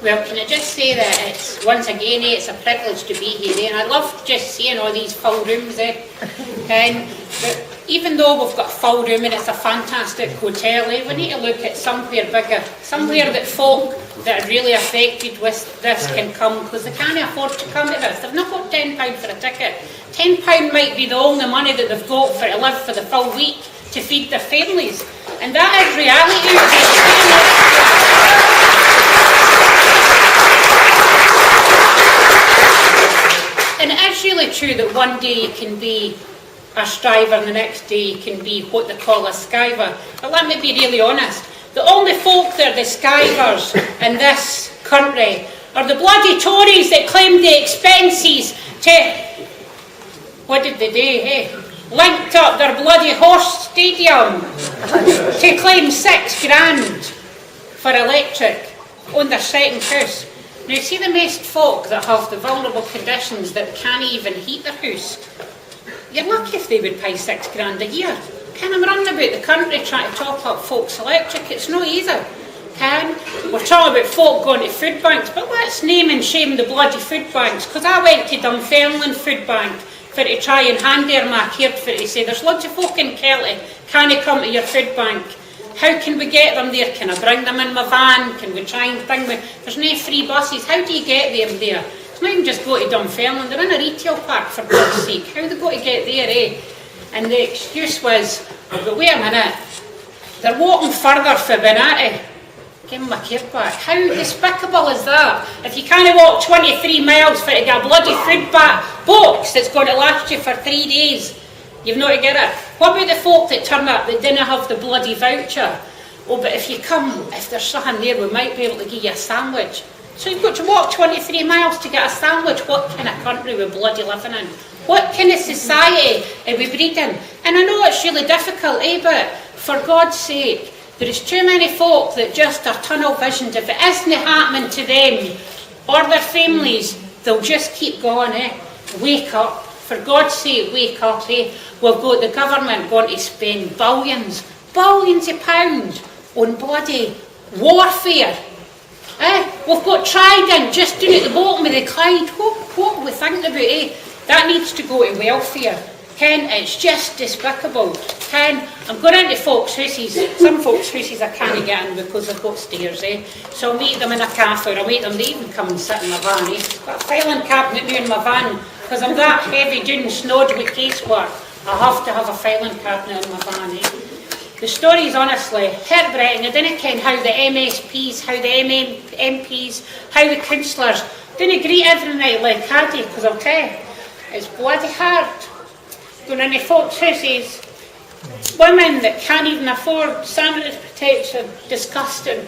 Well, can I just say that it's, once again, it's a privilege to be here, and I love just seeing all these full rooms, and even though we've got a full room and it's a fantastic hotel, we need to look at somewhere bigger, somewhere that folk that are really affected with this can come, because they can't afford to come to this. They've not got £10 for a ticket. £10 might be the only money that they've got for to live for the full week to feed their families, and that is reality. And it is really true that one day you can be a striver and the next day you can be what they call a skiver. But let me be really honest, the only folk that are the skivers in this country are the bloody Tories that claim the expenses to, what did they do, linked up their bloody horse stadium to claim £6,000 for electric on their second house. Now, see the most folk that have the vulnerable conditions that can't even heat their house, you're lucky if they would pay £6,000 a year. Can I'm running about the country trying to top up folks' electric? It's no easy. We're talking about folk going to food banks, but let's name and shame the bloody food banks, because I went to Dunfermline food bank for to try and hand there my card for to say there's loads of folk in Kelty, can I come to your food bank? How can we get them there? Can I bring them in my van? Can we try and bring them? There's no free buses. How do you get them there? It's not even just go to Dunfermline. They're in a retail park, for God's sake. How they got to get there, And the excuse was, but wait a minute, they're walking further for Benatti. Give them my card back. How despicable is that? If you can't walk 23 miles for to get a bloody food box that's going to last you for 3 days, you've not to get it. What about the folk that turn up that didn't have the bloody voucher? Oh, but if you come, if there's something there, we might be able to give you a sandwich. So you've got to walk 23 miles to get a sandwich. What kind of country we're bloody living in? What kind of society are we breeding? And I know it's really difficult, but for God's sake, there is too many folk that just are tunnel visioned. If it isn't happening to them or their families, they'll just keep going, Wake up. For God's sake, wake up, We've got the government going to spend billions of pounds on bloody warfare. We've got Trident just down at the bottom of the Clyde. What are we thinking about, That needs to go to welfare. It's just despicable. I'm going into folks' houses. Some folks' houses I can't get in because they've got stairs, So I'll meet them in a cafe, or I'll meet them, they even come and sit in my van, Got a filing cabinet now in my van, because I'm that heavy doing snod with casework. I have to have a filing cabinet in my van, The story is honestly heartbreaking. I didn't ken how the MSPs, how the MPs, how the councillors didn't greet every night like Caddy, because I'll tell you, it's bloody hard. Going into folks' houses, women that can't even afford sanitary protection, disgusting.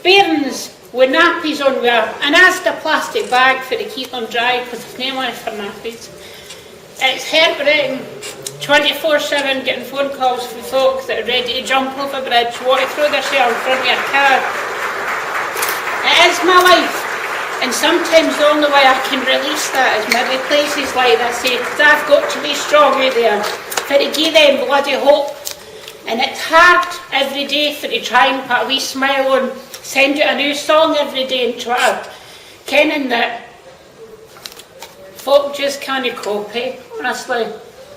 Bairns with nappies on with an Asda plastic bag for to keep them dry because there's no money for nappies. It's heartbreaking. 24/7 getting phone calls from folks that are ready to jump off a bridge, want to throw themselves in front of your car. It is my life, and sometimes the only way I can release that is maybe places like this, because I've got to be strong out there for to give them bloody hope. And it's hard every day for to try and put a wee smile on, send you a new song every day on Twitter, kenning that folk just can't cope, honestly.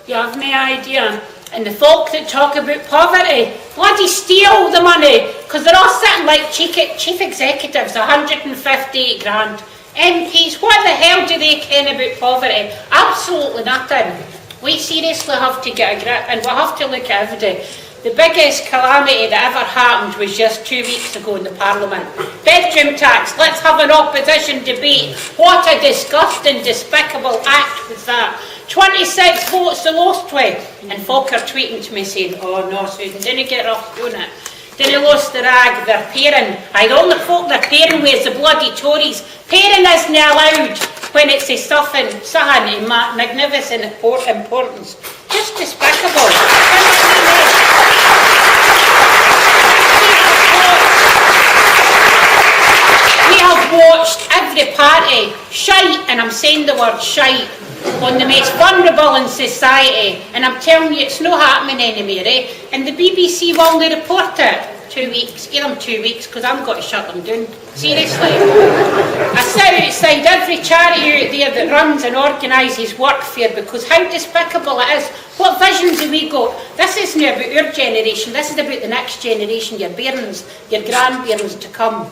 You have no idea. And the folk that talk about poverty, bloody steal the money, because they're all sitting like chief executives, 158 grand. MPs, what the hell do they ken about poverty? Absolutely nothing. We seriously have to get a grip, and we'll have to look at every day. The biggest calamity that ever happened was just 2 weeks ago in the Parliament. Bedroom tax, let's have an opposition debate. What a disgusting, despicable act was that. 26 votes the lowest way. And folk are tweeting to me saying, oh no, Susan, didn't get off doing it. Didn't lose the rag, they're pairing. The only folk they're pairing with is the bloody Tories. Pairing isn't allowed when it's a something in magnificent importance. Just despicable. We have watched every party shite, and I'm saying the word shite, on the most vulnerable in society, and I'm telling you it's not happening anymore, and the BBC will only report it. 2 weeks. Give them 2 weeks, because I'm going to shut them down. Seriously. I sit outside every charity out there that runs and organises work fair, because how despicable it is. What visions have we got? This isn't about our generation, this is about the next generation, your bairns, your grandbairns to come.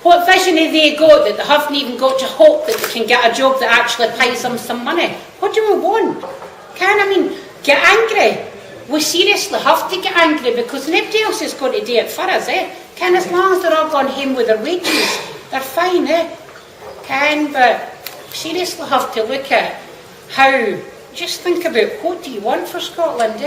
What vision have they got that they haven't even got to hope that they can get a job that actually pays them some money? What do we want? Get angry. We seriously have to get angry, because nobody else is going to do it for us, as long as they're all going home with their wages, they're fine, but we seriously have to look at how, just think about what do you want for Scotland,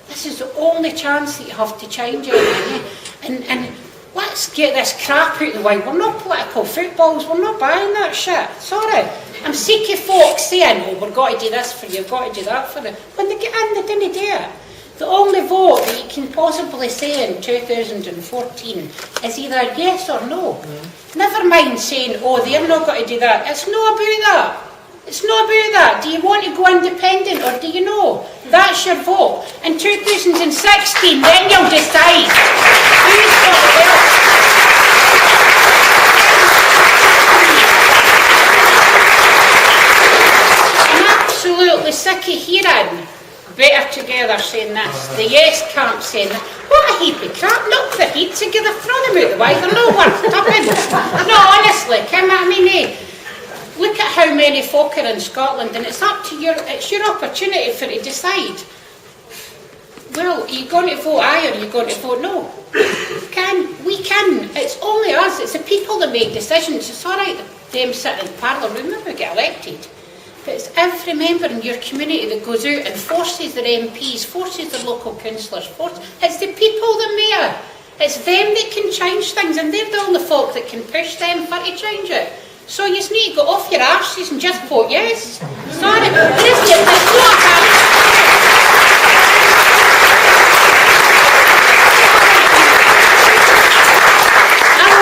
This is the only chance that you have to change anything, and let's get this crap out of the way. We're not political footballs, we're not buying that shit, sorry. I'm sick of folks saying, oh, we've got to do this for you, we've got to do that for you. When they get in, they didn't do it. The only vote that you can possibly say in 2014 is either yes or no. Never mind saying, oh, they're not going to do that. It's not about that. It's not about that. Do you want to go independent, or do you know? That's your vote. In 2016, then you'll decide who's got the best. I'm absolutely sick of hearing Better Together saying this, the Yes camp saying that. What a heap of crap, knock their heads together, throw them out the way, they're not worth tuppence. No, honestly, look at how many folk are in Scotland, and it's up to it's your opportunity for to decide. Well, are you going to vote aye, or are you going to vote no? We can, it's only us, it's the people that make decisions. It's alright them sitting in Parliament, remember we get elected. But it's every member in your community that goes out and forces their MPs, forces their local councillors, it's the people that matter. It's them that can change things, and they're the only folk that can push them for to change it. So you just need to go off your arses and just vote yes. Sorry, I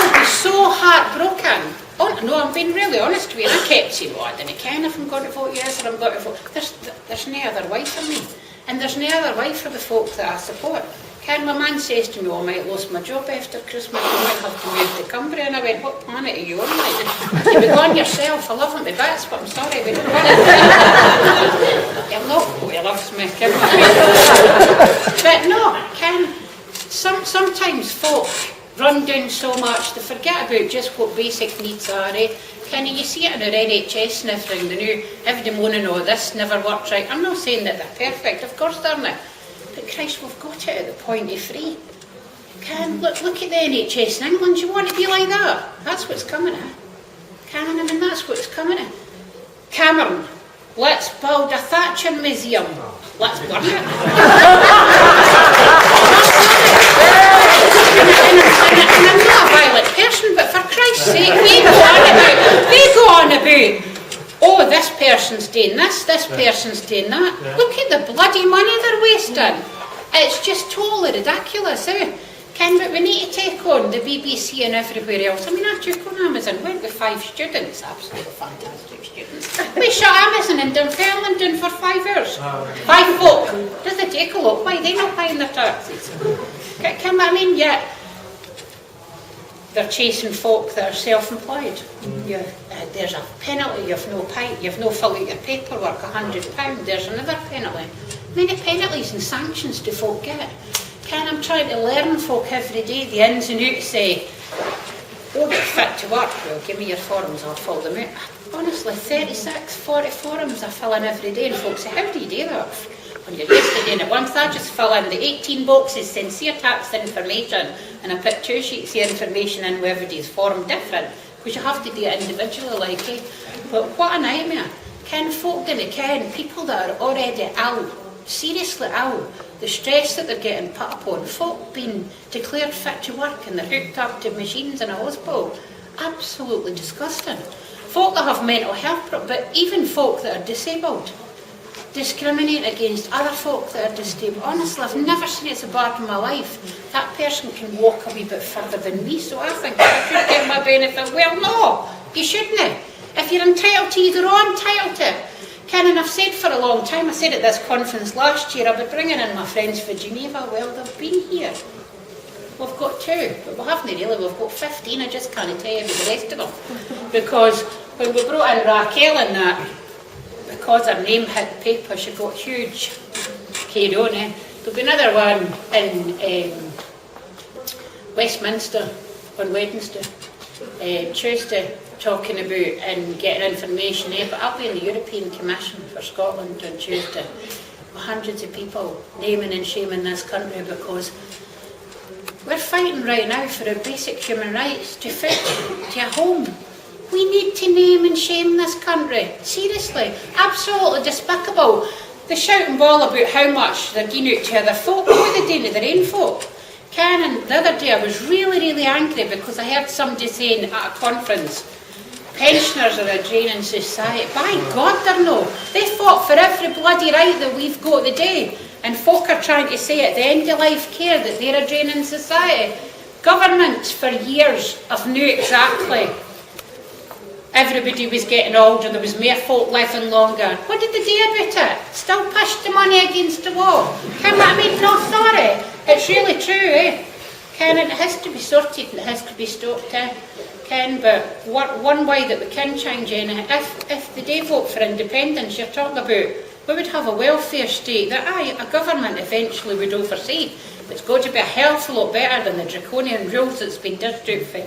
will be so heartbroken. Oh, no, I'm being really honest with you. I kept saying, oh, I didn't care if I'm going to vote yes or I'm going to vote. There's no other way for me. And there's no other way for the folk that I support. My man says to me, oh, I might lose my job after Christmas, I might have to move to Cumbria. And I went, what planet are you on? You've been on yourself, I love him to bits, but I'm sorry, we don't want it. He'll not go, he loves me. But no, sometimes folk run down so much, they forget about just what basic needs are. You see it in our NHS and everything, everybody moaning, oh, this never works right. I'm not saying that they're perfect, of course they're not. But Christ, we've got it at the point of free. Look at the NHS in England, you want to be like that? That's what's coming at. That's what's coming at. Cameron, let's build a Thatcher museum. Let's burn it. And I'm not a violent person, but for Christ's sake, they go on about, oh, this person's doing this person's doing that. Yeah. Look at the bloody money they're wasting. It's just totally ridiculous, but we need to take on the BBC and everywhere else. I took on Amazon, went with 5 students, absolutely fantastic students. We shut Amazon in Dunfermline down for 5 hours. 5 folk. Does it take a lot? Why are they not paying their taxes? Yeah. They're chasing folk that are self-employed. There's a penalty, you've no fill out your paperwork, £100. There's another penalty. Many penalties and sanctions do folk get. I'm trying to learn folk every day, the ins and outs, say, oh, they're fit to work, well, give me your forms, I'll fill them out. Honestly, 36, 40 forms I fill in every day, and folks say, how do you do that? When you're used to doing it once, I just fill in the 18 boxes, sincere tax information, and I put 2 sheets of information in with everybody's form different, because you have to do it individually, But what a nightmare. Folk didn't ken, people that are already ill, seriously ill, the stress that they're getting put upon, folk being declared fit to work and they're hooked up to machines in a hospital, absolutely disgusting. Folk that have mental health problems, but even folk that are disabled, discriminate against other folk that are disabled. Honestly, I've never seen it so bad in my life. That person can walk a wee bit further than me, so I think I should get my benefit. Well, no, you shouldn't. If you're entitled to it, you're all entitled to it. And I've said for a long time, I said at this conference last year, I'll be bringing in my friends for Geneva. Well, they've been here. We've got 2, but we haven't really, we've got 15, I just can't tell you about the rest of them. Because when we brought in Raquel and that, because her name hit the paper, she got huge. Carry on, eh? There'll be another one in Westminster on Wednesday, Tuesday, talking about and getting information there, but I'll be in the European Commission for Scotland on Tuesday with hundreds of people naming and shaming this country because we're fighting right now for our basic human rights, to food, to a home. We need to name and shame this country. Seriously, absolutely despicable. They shout and bawl about how much they're doing out to other folk. What are they doing to their own folk? And the other day I was really, really angry because I heard somebody saying at a conference, pensioners are a drain in society. By God, they're no. They fought for every bloody right that we've got today. And folk are trying to say at the end of life care that they're a drain in society. Governments for years have knew exactly. Everybody was getting older, there was more folk living longer. What did they do about it? Still pushed the money against the wall. Can I mean, no, sorry. It's really true, eh? Ken, it has to be sorted and it has to be stopped, eh? Ken, but one way that we can change anything, if they do vote for independence, you're talking about, we would have a welfare state that a government eventually would oversee. It's got to be a hell of a lot better than the draconian rules that's been dished out for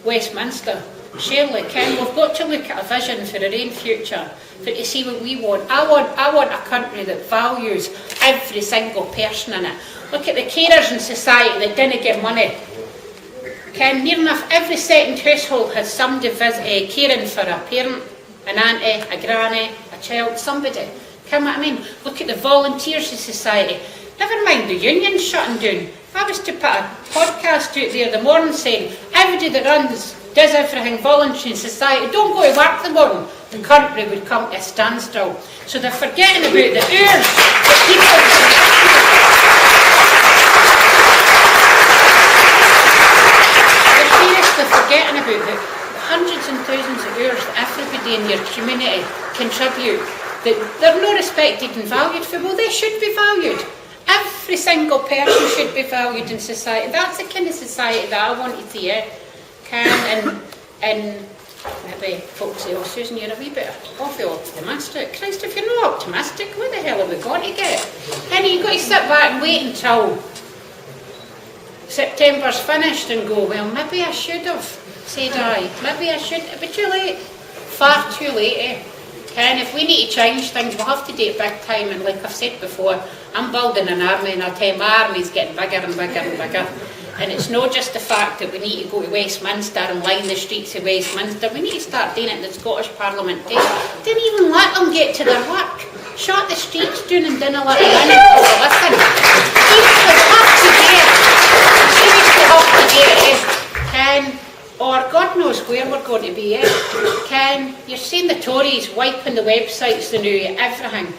Westminster. Surely, Ken, we've got to look at a vision for our own future, for to see what we want. I want a country that values every single person in it. Look at the carers in society that didn't get money. Ken, near enough every second household has somebody caring for a parent, an auntie, a granny, a child, somebody. Ken, what I mean? Look at the volunteers in society. Never mind the unions shutting down. I was to put a podcast out there the morning saying, everybody that does everything voluntary in society, don't go to work the morning, the country would come to a standstill. So they're forgetting about the hours that people... They're seriously forgetting about the hundreds and thousands of hours that everybody in your community contribute, that they're not respected and valued for. Well, they should be valued. Every single person should be valued in society. That's the kind of society that I want to see, eh? And maybe folks say, oh Susan, you're a wee bit awfully optimistic. Christ, if you're not optimistic, what the hell have we got to get? And you've got to sit back and wait until September's finished and go, well, maybe I should have said aye. Maybe I should. It'd be too late. Far too late, eh? And if we need to change things, we'll have to do it big time. And like I've said before, I'm building an army, and I'll tell you, my army's getting bigger and bigger and bigger. And it's not just the fact that we need to go to Westminster and line the streets of Westminster. We need to start doing it in the Scottish Parliament too. Didn't even let them get to their work. Shut the streets down and didn't let them in until they listen. Seriously, have to do it. Ken, or God knows where we're going to be. Ken, you're seeing the Tories wiping the websites, the new everything.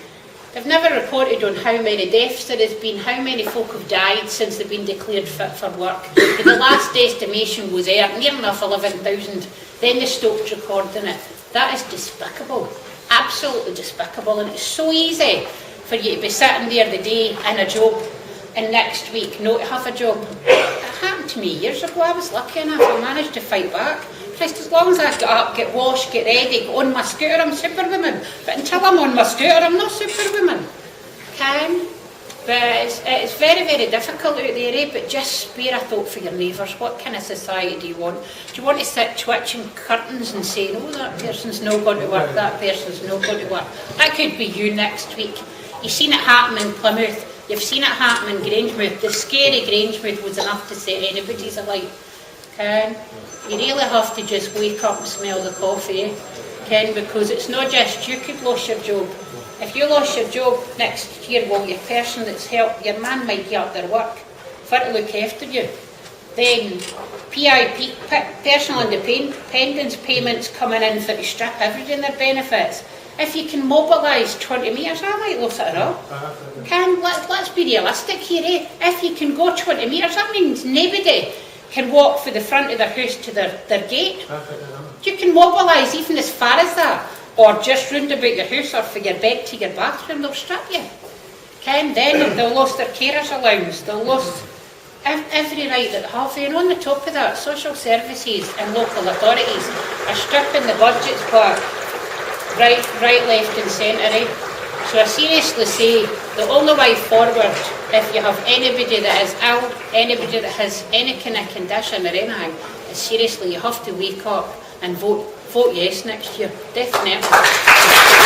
They've never reported on how many deaths there has been, how many folk have died since they've been declared fit for work. The last estimation was near enough 11,000. Then they stopped recording it. That is despicable, absolutely despicable. And it's so easy for you to be sitting there the day in a job and next week not to have a job. It happened to me years ago. I was lucky enough, I managed to fight back. Christ, as long as I get up, get washed, get ready, get on my scooter, I'm superwoman. But until I'm on my scooter, I'm not superwoman. But it's very, very difficult out there, eh? But just spare a thought for your neighbours. What kind of society do you want? Do you want to sit twitching curtains and saying, oh, that person's not going to work, that person's not going to work? That could be you next week. You've seen it happen in Plymouth. You've seen it happen in Grangemouth. The scary Grangemouth was enough to set anybody's alight. You really have to just wake up and smell the coffee, Ken, because it's not just you could lose your job. If you lost your job next year, well, your person that's helped, your man might get up their work for to look after you. Then PIP, personal independence payments coming in for to strip everything their benefits. If you can mobilise 20 metres, I might lose it all. Ken, let's be realistic here, eh? If you can go 20 metres, that means nobody can walk from the front of their house to their gate. You can mobilise even as far as that, or just round about your house or from your bed to your bathroom, they'll strip you. Ken, then they'll lose their carers allowance, they'll lose every right that they have. And on the top of that, social services and local authorities are stripping the budgets back right, left and centre. So I seriously say the only way forward, if you have anybody that is ill, anybody that has any kind of condition or anything, is seriously you have to wake up and vote yes next year, definitely.